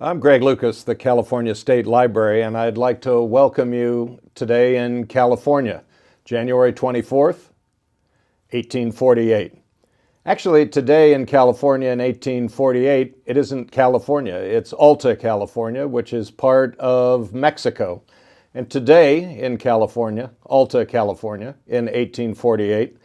I'm Greg Lucas, the California State Librarian, and I'd like to welcome you today in California, January 24th, 1848. Actually, today in California in 1848, it isn't California, it's Alta California, which is part of Mexico. And today in California, Alta California, in 1848,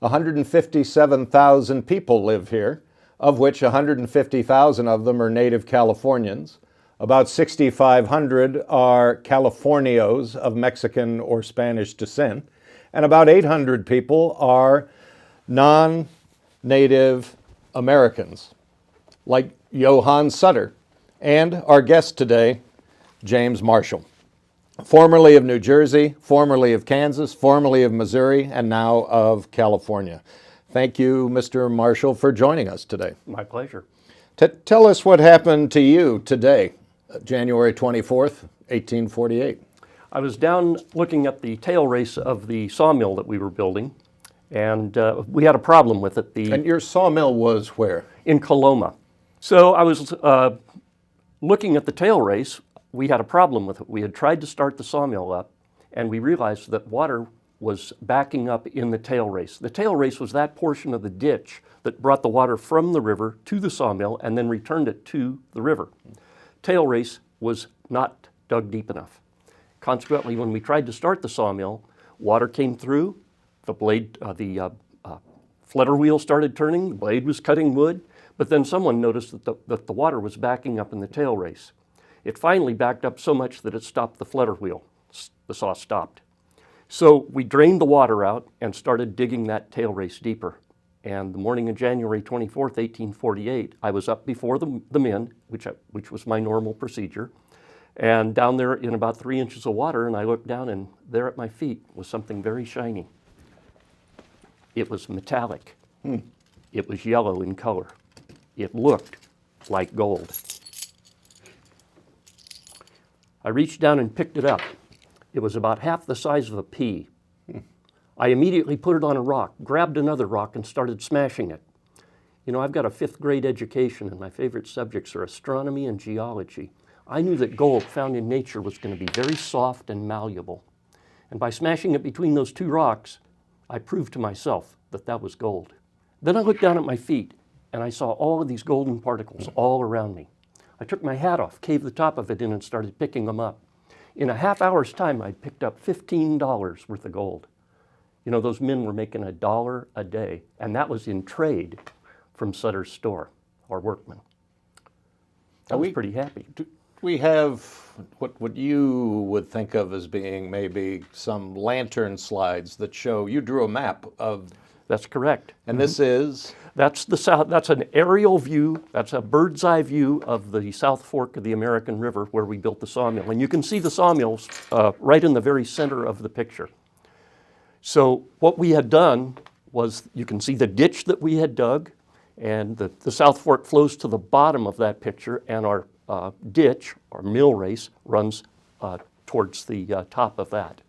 157,000 people live here, of which 150,000 of them are native Californians. About 6,500 are Californios of Mexican or Spanish descent, and about 800 people are non-native Americans, like John Sutter, and our guest today, James Marshall, formerly of New Jersey, formerly of Kansas, formerly of Missouri, and now of California. Thank you, Mr. Marshall, for joining us today. My pleasure. Tell us what happened to you today, January 24th, 1848. I was down looking at the tail race of the sawmill that we were building, and we had a problem with it. And your sawmill was where? In Coloma. So I was looking at the tail race. We had a problem with it. We had tried to start the sawmill up, and we realized that water was backing up in the tail race. The tail race was that portion of the ditch that brought the water from the river to the sawmill and then returned it to the river. Tail race was not dug deep enough. Consequently, when we tried to start the sawmill, water came through, the flutter wheel started turning, the blade was cutting wood, but then someone noticed that the water was backing up in the tail race. It finally backed up so much that it stopped the flutter wheel. The saw stopped. So we drained the water out and started digging that tail race deeper. And the morning of January 24th, 1848, I was up before the men, which was my normal procedure, and down there in about 3 inches of water, and I looked down, and there at my feet was something very shiny. It was metallic. It was yellow in color. It looked like gold. I reached down and picked it up. It was about half the size of a pea. I immediately put it on a rock, grabbed another rock, and started smashing it. You know, I've got a 5th grade education, and my favorite subjects are astronomy and geology. I knew that gold found in nature was going to be very soft and malleable. And by smashing it between those two rocks, I proved to myself that that was gold. Then I looked down at my feet, and I saw all of these golden particles all around me. I took my hat off, caved the top of it in, and started picking them up. In a half hour's time, I'd picked up $15 worth of gold. You know, those men were making $1 a day, and that was in trade from Sutter's store, our workmen. I was pretty happy. We have what you would think of as being maybe some lantern slides that show, you drew a map of. That's correct. And this is? That's the south. That's an aerial view. That's a bird's eye view of the South Fork of the American River where we built the sawmill. And you can see the sawmills right in the very center of the picture. So what we had done was, you can see the ditch that we had dug, and the South Fork flows to the bottom of that picture, and our ditch, or mill race, runs towards the top of that.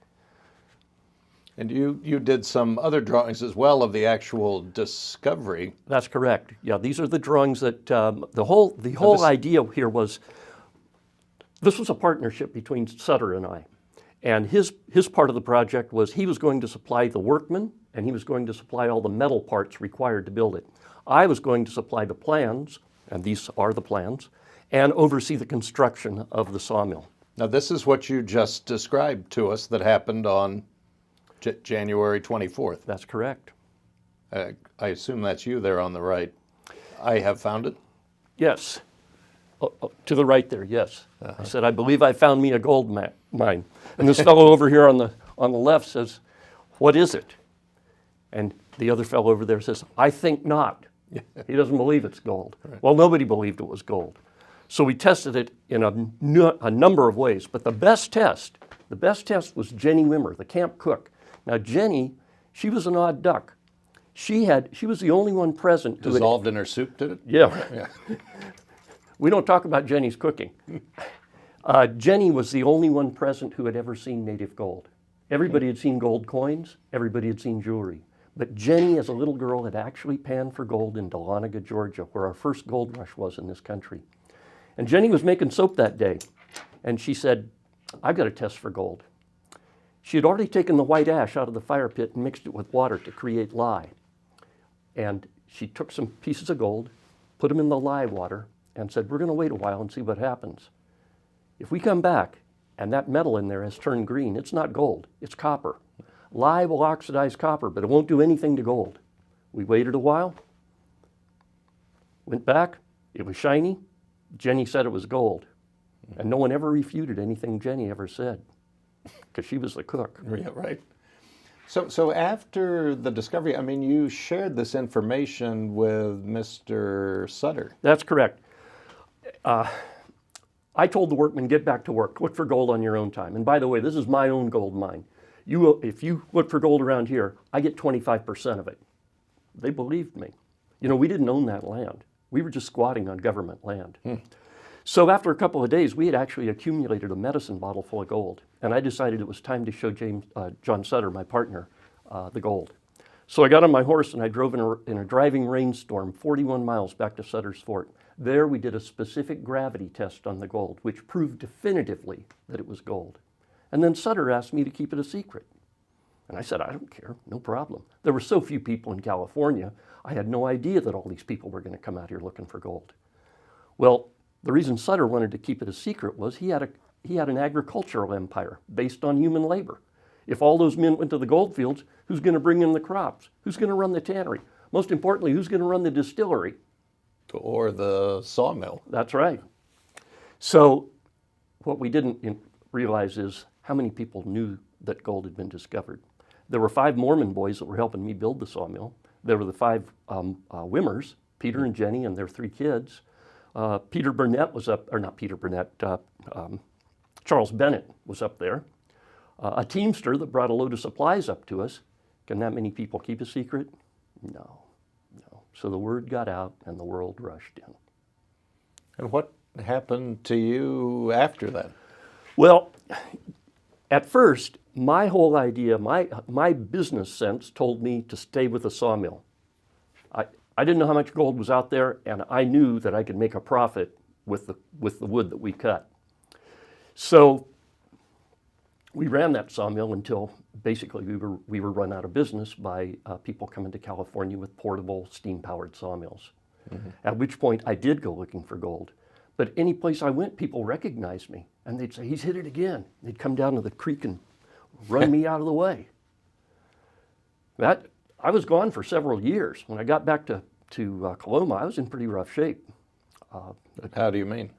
And you did some other drawings as well of the actual discovery. That's correct. Yeah, these are the drawings that the whole idea here was, this was a partnership between Sutter and I. And his part of the project was he was going to supply the workmen, and he was going to supply all the metal parts required to build it. I was going to supply the plans, and these are the plans, and oversee the construction of the sawmill. Now this is what you just described to us that happened on January 24th. That's correct. I assume that's you there on the right. I have found it? Yes. To the right there, yes. I said, I believe I found me a gold mine. And this fellow over here on the left says, what is it? And the other fellow over there says, I think not. He doesn't believe it's gold. Right. Well, nobody believed it was gold. So we tested it in a number of ways. But the best test was Jenny Wimmer, the camp cook. Now Jenny, she was an odd duck. She was the only one present. Dissolved in her soup, did it? Yeah. We don't talk about Jenny's cooking. Jenny was the only one present who had ever seen native gold. Everybody had seen gold coins, everybody had seen jewelry. But Jenny, as a little girl, had actually panned for gold in Dahlonega, Georgia, where our first gold rush was in this country. And Jenny was making soap that day, and she said, I've got a test for gold. She had already taken the white ash out of the fire pit and mixed it with water to create lye. And she took some pieces of gold, put them in the lye water, and said, we're going to wait a while and see what happens. If we come back and that metal in there has turned green, it's not gold, it's copper. Lye will oxidize copper, but it won't do anything to gold. We waited a while, went back, it was shiny. Jenny said it was gold. And no one ever refuted anything Jenny ever said, because she was the cook. Yeah, right. So after the discovery, I mean, you shared this information with Mr. Sutter. That's correct. I told the workmen, get back to work, look for gold on your own time. And by the way, this is my own gold mine. If you look for gold around here, I get 25% of it. They believed me. You know, we didn't own that land. We were just squatting on government land. So after a couple of days, we had actually accumulated a medicine bottle full of gold. And I decided it was time to show John Sutter, my partner, the gold. So I got on my horse and I drove in a driving rainstorm 41 miles back to Sutter's Fort. There we did a specific gravity test on the gold, which proved definitively that it was gold. And then Sutter asked me to keep it a secret. And I said, I don't care, no problem. There were so few people in California, I had no idea that all these people were going to come out here looking for gold. Well, the reason Sutter wanted to keep it a secret was he had an agricultural empire based on human labor. If all those men went to the gold fields, who's going to bring in the crops? Who's going to run the tannery? Most importantly, who's going to run the distillery? Or the sawmill. That's right. So what we didn't realize is how many people knew that gold had been discovered. There were 5 Mormon boys that were helping me build the sawmill. There were the 5 Wimmers, Peter and Jenny and their 3 kids. Peter Burnett was up, or not Peter Burnett, Charles Bennett was up there. A teamster that brought a load of supplies up to us. Can that many people keep a secret? No. So the word got out and the world rushed in. And what happened to you after that? Well, at first, my whole idea, my business sense told me to stay with the sawmill. I didn't know how much gold was out there, and I knew that I could make a profit with the wood that we cut. So we ran that sawmill until basically we were run out of business by people coming to California with portable steam-powered sawmills. At which point I did go looking for gold. But any place I went, people recognized me, and they'd say, he's hit it again. They'd come down to the creek and run me out of the way. I was gone for several years. When I got back to Coloma, I was in pretty rough shape. How do you mean?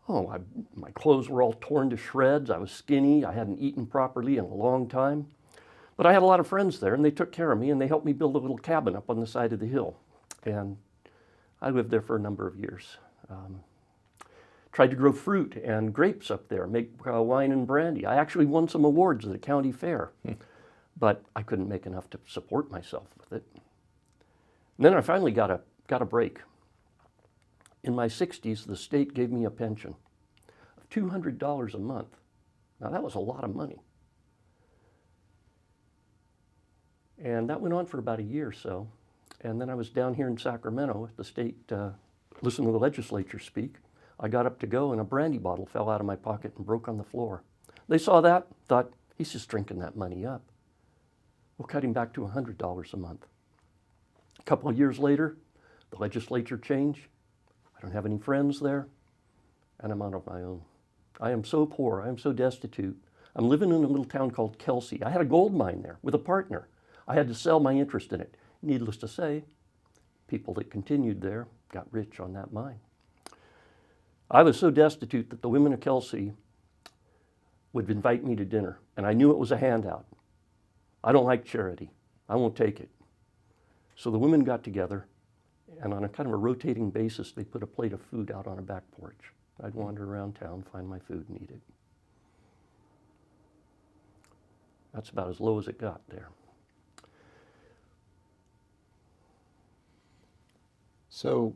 My clothes were all torn to shreds. I was skinny. I hadn't eaten properly in a long time. But I had a lot of friends there, and they took care of me, and they helped me build a little cabin up on the side of the hill. And I lived there for a number of years. Tried to grow fruit and grapes up there, make wine and brandy. I actually won some awards at the county fair, but I couldn't make enough to support myself with it. And then I finally got a break. In my 60s, the state gave me a pension of $200 a month. Now that was a lot of money. And that went on for about a year or so. And then I was down here in Sacramento at the state, listening to the legislature speak. I got up to go and a brandy bottle fell out of my pocket and broke on the floor. They saw that, thought, he's just drinking that money up. We'll cut him back to $100 a month. A couple of years later, the legislature changed. I don't have any friends there, and I'm out on my own. I am so poor, I am so destitute. I'm living in a little town called Kelsey. I had a gold mine there with a partner. I had to sell my interest in it. Needless to say, people that continued there got rich on that mine. I was so destitute that the women of Kelsey would invite me to dinner, and I knew it was a handout. I don't like charity. I won't take it. So the women got together, and on a kind of a rotating basis, they put a plate of food out on a back porch. I'd wander around town, find my food, and eat it. That's about as low as it got there. So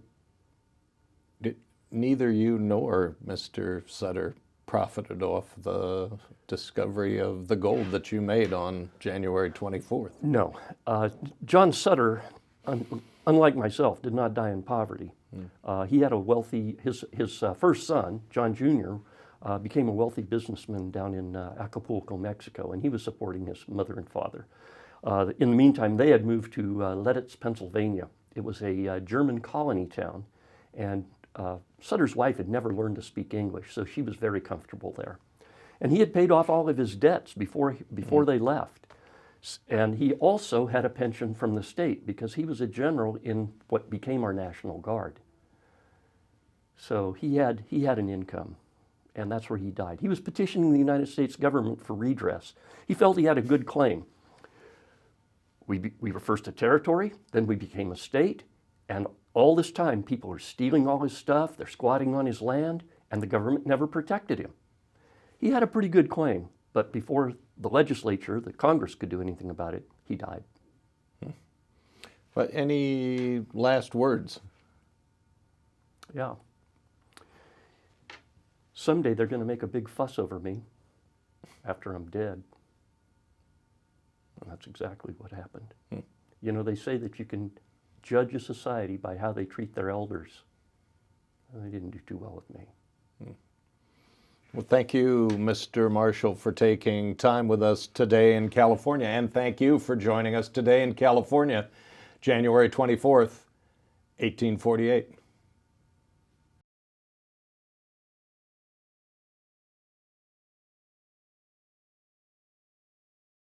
neither you nor Mr. Sutter profited off the discovery of the gold that you made on January 24th. No. John Sutter, unlike myself, did not die in poverty. He had a wealthy, his first son, John Jr., became a wealthy businessman down in Acapulco, Mexico, and he was supporting his mother and father. In the meantime, they had moved to Leaditz, Pennsylvania. It was a German colony town, and Sutter's wife had never learned to speak English, so she was very comfortable there. And he had paid off all of his debts before they left. And he also had a pension from the state because he was a general in what became our National Guard. So he had an income, and that's where he died. He was petitioning the United States government for redress. He felt he had a good claim. We were first a territory, then we became a state, and all this time people are stealing all his stuff, they're squatting on his land, and the government never protected him. He had a pretty good claim, but before the legislature, the Congress could do anything about it, he died. But any last words? Yeah. Someday they're going to make a big fuss over me after I'm dead. And that's exactly what happened. You know, they say that you can judge a society by how they treat their elders. And they didn't do too well with me. Well, thank you, Mr. Marshall, for taking time with us today in California. And thank you for joining us today in California, January 24th, 1848.